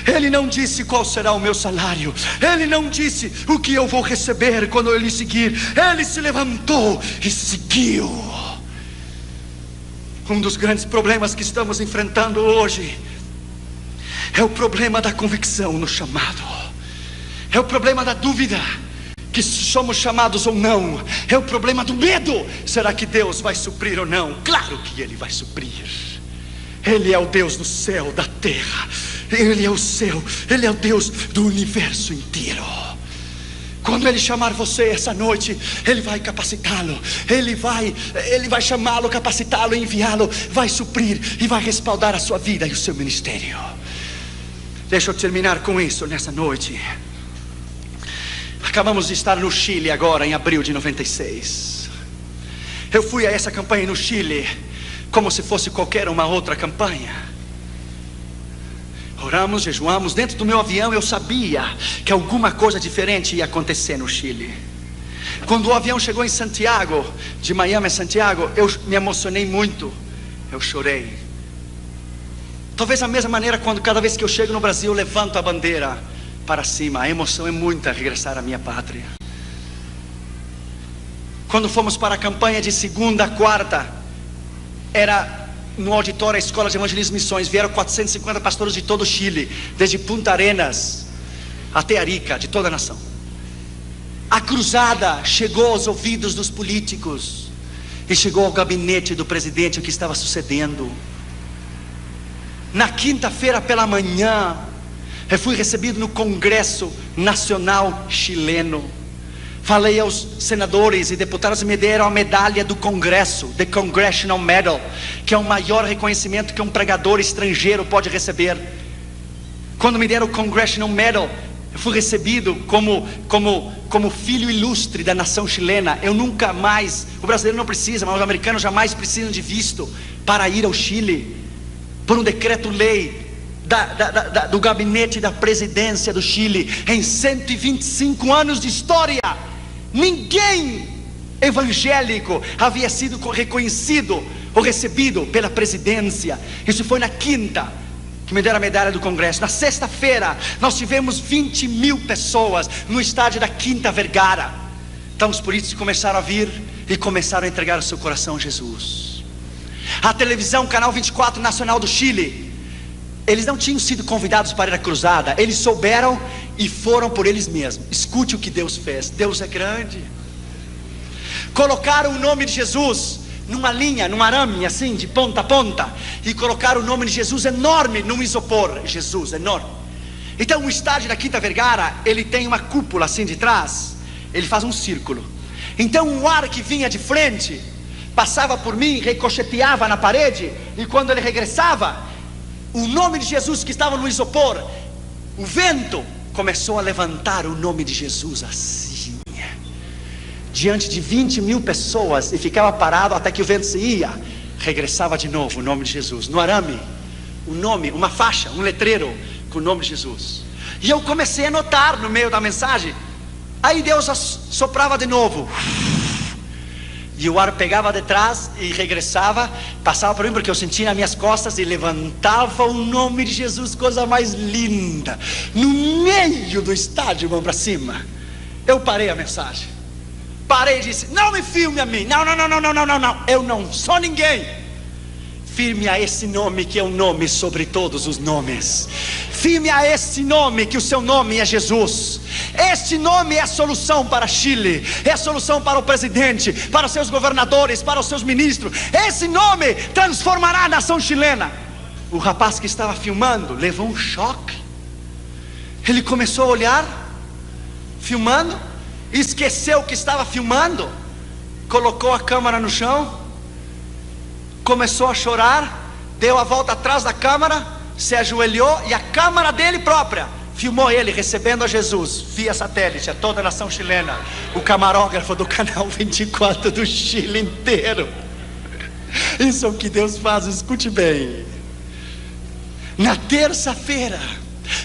Ele não disse qual será o meu salário. Ele não disse o que eu vou receber quando eu lhe seguir. Ele se levantou e seguiu. Um dos grandes problemas que estamos enfrentando hoje é o problema da convicção no chamado. É o problema da dúvida, que se somos chamados ou não. É o problema do medo. Será que Deus vai suprir ou não? Claro que Ele vai suprir. Ele é o Deus do céu, da terra. Ele é o céu, Ele é o Deus do universo inteiro. Quando Ele chamar você essa noite, Ele vai capacitá-lo. Ele vai chamá-lo, capacitá-lo, enviá-lo. Vai suprir e vai respaldar a sua vida e o seu ministério. Deixa eu terminar com isso nessa noite. Acabamos de estar no Chile agora, em abril de 96. Eu fui a essa campanha no Chile como se fosse qualquer uma outra campanha. Oramos, jejuamos. Dentro do meu avião eu sabia que alguma coisa diferente ia acontecer no Chile. Quando o avião chegou em Santiago, de Miami a Santiago, eu me emocionei muito. Eu chorei. Talvez da mesma maneira quando cada vez que eu chego no Brasil eu levanto a bandeira para cima. A emoção é muita regressar à minha pátria. Quando fomos para a campanha de segunda a quarta, era no auditório da Escola de Evangelismo e Missões. Vieram 450 pastores de todo o Chile, desde Punta Arenas até Arica, de toda a nação. A cruzada chegou aos ouvidos dos políticos e chegou ao gabinete do presidente o que estava sucedendo. Na quinta-feira pela manhã, eu fui recebido no Congresso Nacional Chileno. Falei aos senadores e deputados e me deram a medalha do Congresso, The Congressional Medal, que é o maior reconhecimento que um pregador estrangeiro pode receber. Quando me deram o Congressional Medal, eu fui recebido como filho ilustre da nação chilena. Eu nunca mais, o brasileiro não precisa, mas os americanos jamais precisam de visto para ir ao Chile, por um decreto-lei do gabinete da presidência do Chile. Em 125 anos de história, ninguém evangélico havia sido reconhecido ou recebido pela presidência. Isso foi na quinta que me deram a medalha do Congresso. Na sexta-feira nós tivemos 20 mil pessoas no estádio da Quinta Vergara. Então os políticos começaram a vir e começaram a entregar o seu coração a Jesus. A televisão, Canal 24 Nacional do Chile, eles não tinham sido convidados para ir à cruzada, eles souberam e foram por eles mesmos. Escute o que Deus fez. Deus é grande. Colocaram o nome de Jesus numa linha, num arame assim, de ponta a ponta, e colocaram o nome de Jesus enorme num isopor. Jesus, enorme. Então o estádio da Quinta Vergara, ele tem uma cúpula assim de trás, ele faz um círculo. Então o ar que vinha de frente passava por mim, ricocheteava na parede, e quando ele regressava, o nome de Jesus que estava no isopor, o vento começou a levantar o nome de Jesus assim, diante de 20 mil pessoas, e ficava parado até que o vento se ia. Regressava de novo o nome de Jesus no arame, um nome, uma faixa, um letreiro com o nome de Jesus. E eu comecei a notar no meio da mensagem. Aí Deus soprava de novo, e o ar pegava de trás e regressava, passava por mim, porque eu sentia nas minhas costas, e levantava o nome de Jesus, coisa mais linda, no meio do estádio, mão para cima. Eu parei a mensagem, parei e disse: não me filme a mim, não, eu não sou ninguém. Firme a esse nome que é o nome sobre todos os nomes. Firme a esse nome, que o seu nome é Jesus. Este nome é a solução para Chile, é a solução para o presidente, para os seus governadores, para os seus ministros. Esse nome transformará a nação chilena. O rapaz que estava filmando levou um choque. Ele começou a olhar, filmando, esqueceu que estava filmando, colocou a câmera no chão, começou a chorar, deu a volta atrás da câmera, se ajoelhou, e a câmera dele própria filmou ele recebendo a Jesus via satélite a toda a nação chilena. O camarógrafo do Canal 24 do Chile inteiro. Isso é o que Deus faz, escute bem. Na terça-feira,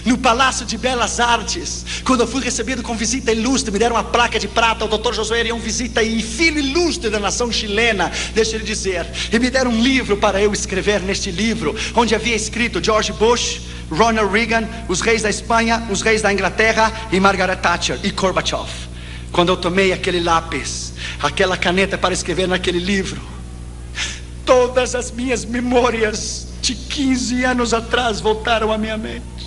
no Palácio de Belas Artes, quando eu fui recebido com visita ilustre, me deram uma placa de prata. O Dr. Josué Erião Visita, e filho ilustre da nação chilena, deixa ele dizer. E me deram um livro para eu escrever. Neste livro, onde havia escrito George Bush, Ronald Reagan, os reis da Espanha, os reis da Inglaterra, e Margaret Thatcher e Gorbachev. Quando eu tomei aquele lápis, aquela caneta para escrever naquele livro, todas as minhas memórias de 15 anos atrás voltaram à minha mente.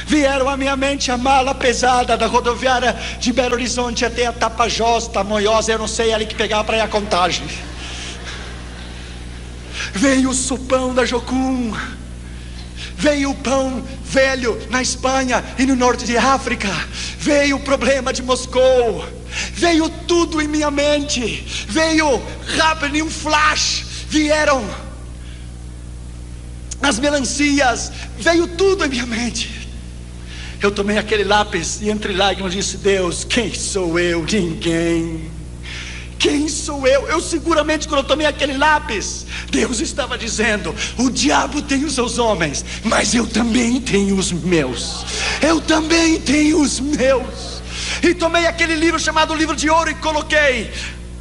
Vieram à minha mente a mala pesada da rodoviária de Belo Horizonte até a Tapajós, Tamoiós, eu não sei, ali que pegava para ir a Contagem. Veio o sopão da Jocum, veio o pão velho na Espanha e no norte de África, veio o problema de Moscou, veio tudo em minha mente, veio rápido, em um flash, vieram as melancias, veio tudo em minha mente. Eu tomei aquele lápis e entre lágrimas disse: Deus, quem sou eu? Ninguém. Quem sou eu? Eu seguramente, quando eu tomei aquele lápis, Deus estava dizendo: o diabo tem os seus homens, mas eu também tenho os meus. Eu também tenho os meus. E tomei aquele livro chamado Livro de Ouro e coloquei: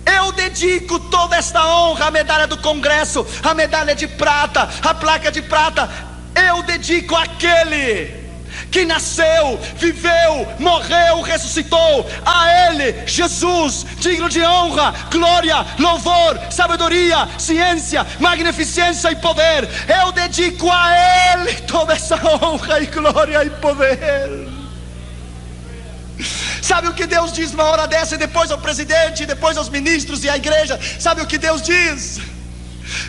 eu dedico toda esta honra, a medalha do Congresso, a medalha de prata, a placa de prata, eu dedico àquele que nasceu, viveu, morreu, ressuscitou. A Ele, Jesus, digno de honra, glória, louvor, sabedoria, ciência, magnificência e poder. Eu dedico a Ele toda essa honra e glória e poder. Sabe o que Deus diz numa hora dessa? E depois ao presidente, e depois aos ministros e à igreja. Sabe o que Deus diz?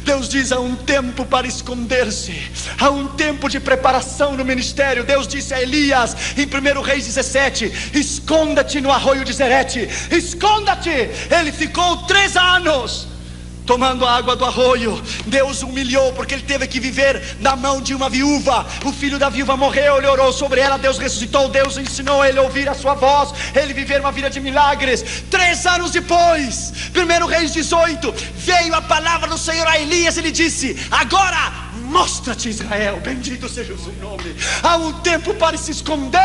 Deus diz: há um tempo para esconder-se, há um tempo de preparação no ministério. Deus disse a Elias em 1 Reis 17: esconda-te no arroio de Zerete, esconda-te. Ele ficou 3 anos tomando a água do arroio, Deus humilhou, porque ele teve que viver na mão de uma viúva. O filho da viúva morreu, ele orou sobre ela, Deus ressuscitou, Deus ensinou ele a ouvir a sua voz, ele viver uma vida de milagres. 3 anos depois, 1 Reis 18, veio a palavra do Senhor a Elias. Ele disse: agora mostra-te, Israel, bendito seja o seu nome. Há um tempo para se esconder,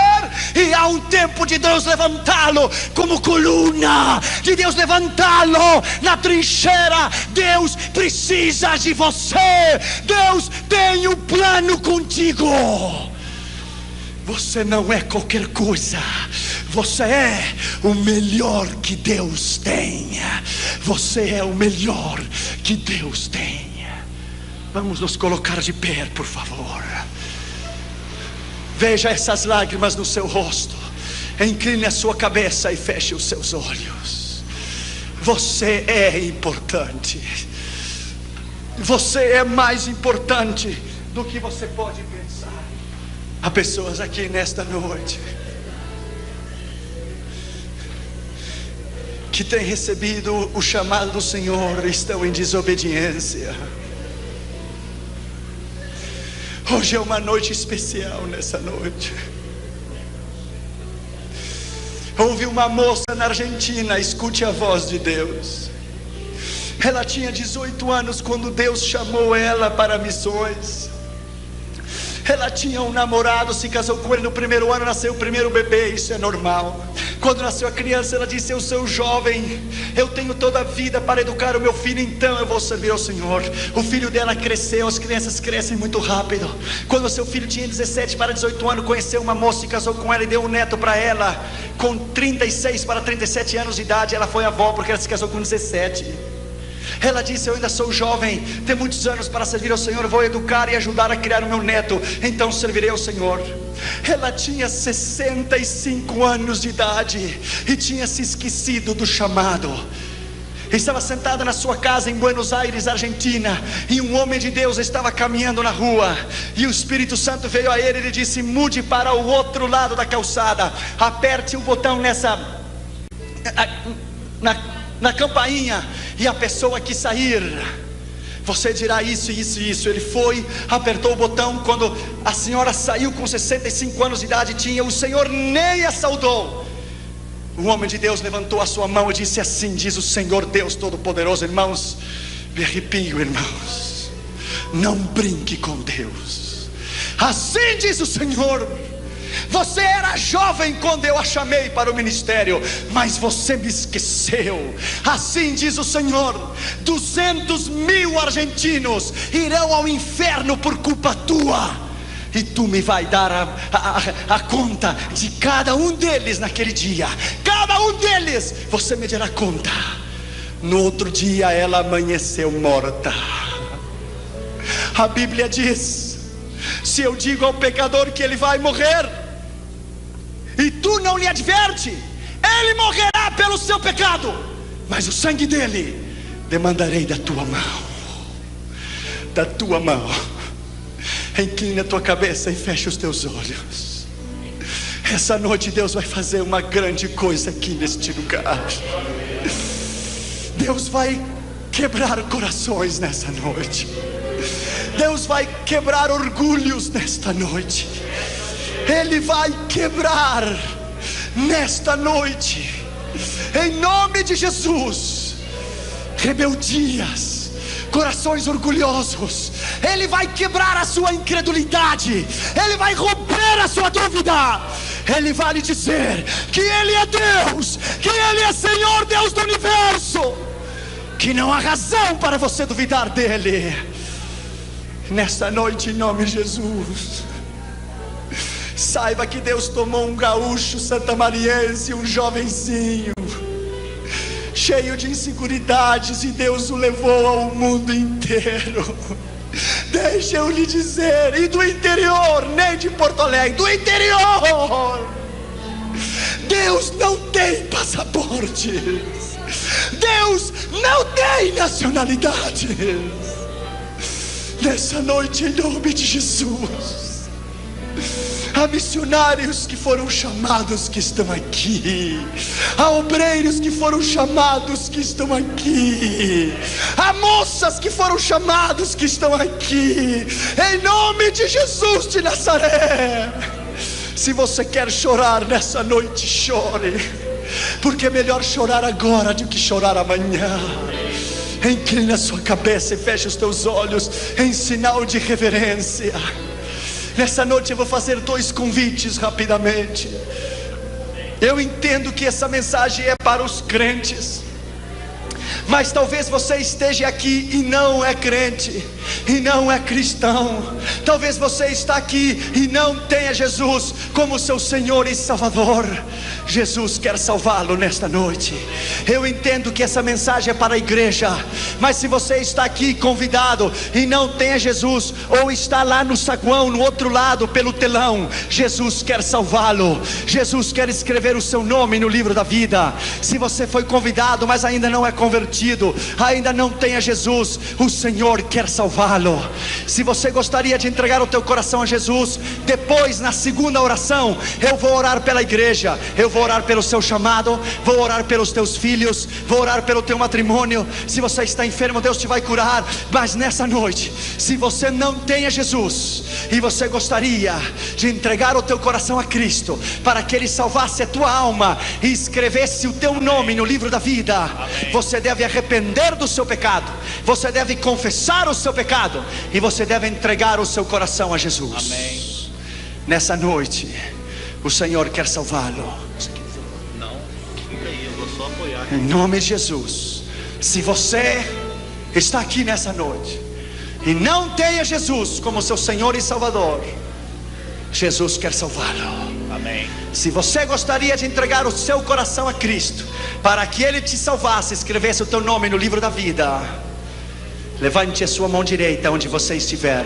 e há um tempo de Deus levantá-lo como coluna, de Deus levantá-lo na trincheira. Deus precisa de você. Deus tem um plano contigo. Você não é qualquer coisa, você é o melhor que Deus tem. Você é o melhor que Deus tem. Vamos nos colocar de pé, por favor. Veja essas lágrimas no seu rosto. Incline a sua cabeça e feche os seus olhos. Você é importante. Você é mais importante do que você pode pensar. Há pessoas aqui nesta noite que têm recebido o chamado do Senhor e estão em desobediência. Hoje é uma noite especial. Nessa noite houve uma moça na Argentina, escute a voz de Deus. Ela tinha 18 anos quando Deus chamou ela para missões. Ela tinha um namorado, se casou com ele no primeiro ano, nasceu o primeiro bebê, isso é normal. Quando nasceu a criança, ela disse: eu sou jovem, eu tenho toda a vida para educar o meu filho, então eu vou servir ao Senhor. O filho dela cresceu, as crianças crescem muito rápido. Quando o seu filho tinha 17 para 18 anos, conheceu uma moça, se casou com ela e deu um neto para ela. Com 36 para 37 anos de idade, ela foi avó, porque ela se casou com 17. Ela disse: eu ainda sou jovem, tenho muitos anos para servir ao Senhor, vou educar e ajudar a criar o meu neto, então servirei ao Senhor. Ela tinha 65 anos de idade e tinha se esquecido do chamado. Estava sentada na sua casa em Buenos Aires, Argentina, e um homem de Deus estava caminhando na rua, e o Espírito Santo veio a ele e disse: mude para o outro lado da calçada, aperte o botão na campainha, e a pessoa que sair, você dirá isso, isso e isso. Ele foi, apertou o botão. Quando a senhora saiu com 65 anos de idade, o Senhor nem a saudou. O homem de Deus levantou a sua mão e disse assim: diz o Senhor Deus Todo-Poderoso. Irmãos, me arrepio, irmãos, não brinque com Deus. Assim diz o Senhor: você era jovem quando eu a chamei para o ministério, mas você me esqueceu. Assim diz o Senhor: 200.000 argentinos irão ao inferno por culpa tua, e tu me vai dar a conta de cada um deles naquele dia. Cada um deles você me dará conta. No outro dia ela amanheceu morta. A Bíblia diz: se eu digo ao pecador que ele vai morrer, e tu não lhe adverte, ele morrerá pelo seu pecado, mas o sangue dele demandarei da tua mão. Da tua mão. Inclina a tua cabeça e fecha os teus olhos. Essa noite Deus vai fazer uma grande coisa aqui neste lugar. Deus vai quebrar corações nessa noite. Deus vai quebrar orgulhos nesta noite. Ele vai quebrar nesta noite, em nome de Jesus, rebeldias, corações orgulhosos. Ele vai quebrar a sua incredulidade. Ele vai romper a sua dúvida. Ele vai lhe dizer que Ele é Deus, que Ele é Senhor, Deus do universo, que não há razão para você duvidar dEle. Nesta noite, em nome de Jesus, saiba que Deus tomou um gaúcho santamariense, um jovenzinho, cheio de inseguridades, e Deus o levou ao mundo inteiro. Deixa eu lhe dizer, e do interior, nem de Porto Alegre, do interior, Deus não tem passaportes, Deus não tem nacionalidades. Nessa noite, em nome de Jesus, Há missionários que foram chamados que estão aqui. Há obreiros que foram chamados que estão aqui. Há moças que foram chamados que estão aqui. Em nome de Jesus de Nazaré. Se você quer chorar nessa noite, chore, porque é melhor chorar agora do que chorar amanhã. Inclina sua cabeça e feche os teus olhos em sinal de reverência. Nessa noite eu vou fazer 2 convites rapidamente. Eu entendo que essa mensagem é para os crentes, mas talvez você esteja aqui e não é crente, e não é cristão. Talvez você está aqui e não tenha Jesus como seu Senhor e Salvador. Jesus quer salvá-lo nesta noite. Eu entendo que essa mensagem é para a igreja, mas se você está aqui convidado e não tem Jesus, ou está lá no saguão, no outro lado, pelo telão, Jesus quer salvá-lo. Jesus quer escrever o seu nome no livro da vida. Se você foi convidado, mas ainda não é convertido, ainda não tem Jesus, o Senhor quer salvá-lo. Se você gostaria de entregar o teu coração a Jesus, depois na segunda oração, eu vou orar pela igreja, eu vou orar pelo seu chamado, vou orar pelos teus filhos, vou orar pelo teu matrimônio. Se você está enfermo, Deus te vai curar. Mas nessa noite, se você não tem a Jesus e você gostaria de entregar o teu coração a Cristo, para que Ele salvasse a tua alma e escrevesse o teu nome no livro da vida, amém, você deve arrepender do seu pecado, você deve confessar o seu pecado, e você deve entregar o seu coração a Jesus. Amém. Nessa noite, o Senhor quer salvá-lo. Em nome de Jesus. Se você está aqui nessa noite e não tem a Jesus como seu Senhor e Salvador, Jesus quer salvá-lo. Amém. Se você gostaria de entregar o seu coração a Cristo, para que Ele te salvasse, escrevesse o teu nome no livro da vida, levante a sua mão direita onde você estiver,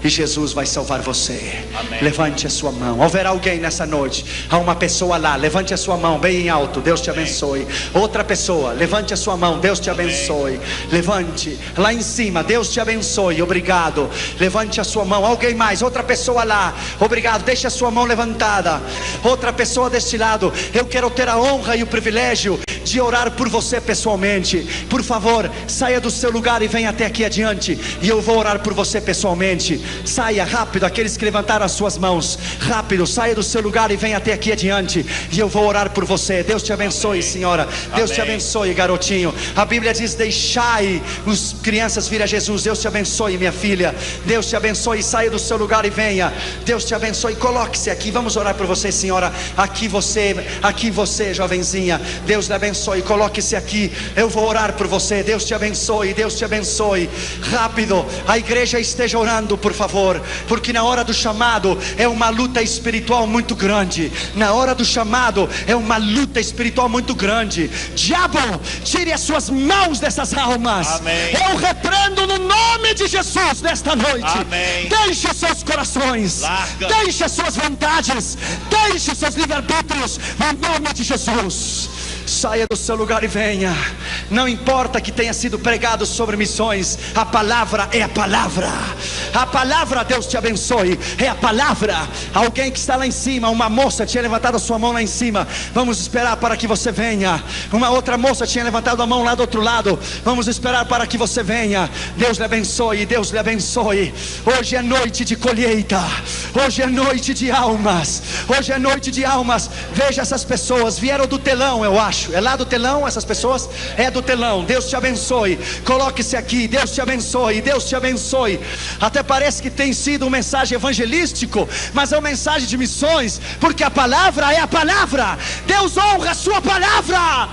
e Jesus vai salvar você. Amém. Levante a sua mão. Haverá alguém nessa noite, há uma pessoa lá, levante a sua mão bem alto, Deus te abençoe. Outra pessoa, levante a sua mão, Deus te abençoe. Levante, lá em cima, Deus te abençoe, obrigado. Levante a sua mão. Alguém mais, outra pessoa lá, obrigado, deixe a sua mão levantada. Outra pessoa deste lado, eu quero ter a honra e o privilégio de orar por você pessoalmente. Por favor, saia do seu lugar e venha até aqui adiante, e eu vou orar por você pessoalmente. Saia rápido, aqueles que levantaram as suas mãos, rápido, saia do seu lugar e venha até aqui adiante, e eu vou orar por você. Deus te abençoe, senhora. Deus te abençoe, garotinho. A Bíblia diz: deixai as crianças vir a Jesus. Deus te abençoe, minha filha. Deus te abençoe. Saia do seu lugar e venha. Deus te abençoe. Coloque-se aqui, vamos orar por você, senhora. Aqui você, jovenzinha. Deus lhe abençoe. Coloque-se aqui, eu vou orar por você. Deus te abençoe, Deus te abençoe. Rápido, a igreja esteja orando, por favor, porque na hora do chamado é uma luta espiritual muito grande. Na hora do chamado é uma luta espiritual muito grande. Diabo, tire as suas mãos dessas almas. Amém. Eu repreendo no nome de Jesus nesta noite. Amém. Deixe os seus corações, deixe as suas vontades, deixe os seus livre-arbítrios no nome de Jesus. Saia do seu lugar e venha. Não importa que tenha sido pregado sobre missões, a palavra é a palavra. A palavra, Deus te abençoe, é a palavra. Alguém que está lá em cima, uma moça tinha levantado a sua mão lá em cima. Vamos esperar para que você venha. Uma outra moça tinha levantado a mão lá do outro lado. Vamos esperar para que você venha. Deus lhe abençoe, Deus lhe abençoe. Hoje é noite de colheita, hoje é noite de almas, hoje é noite de almas. Veja, essas pessoas vieram do telão, eu acho. É lá do telão essas pessoas? É do telão. Deus te abençoe. Coloque-se aqui. Deus te abençoe. Deus te abençoe. Até parece que tem sido uma mensagem evangelístico, mas é uma mensagem de missões, porque a palavra é a palavra. Deus honra a sua palavra.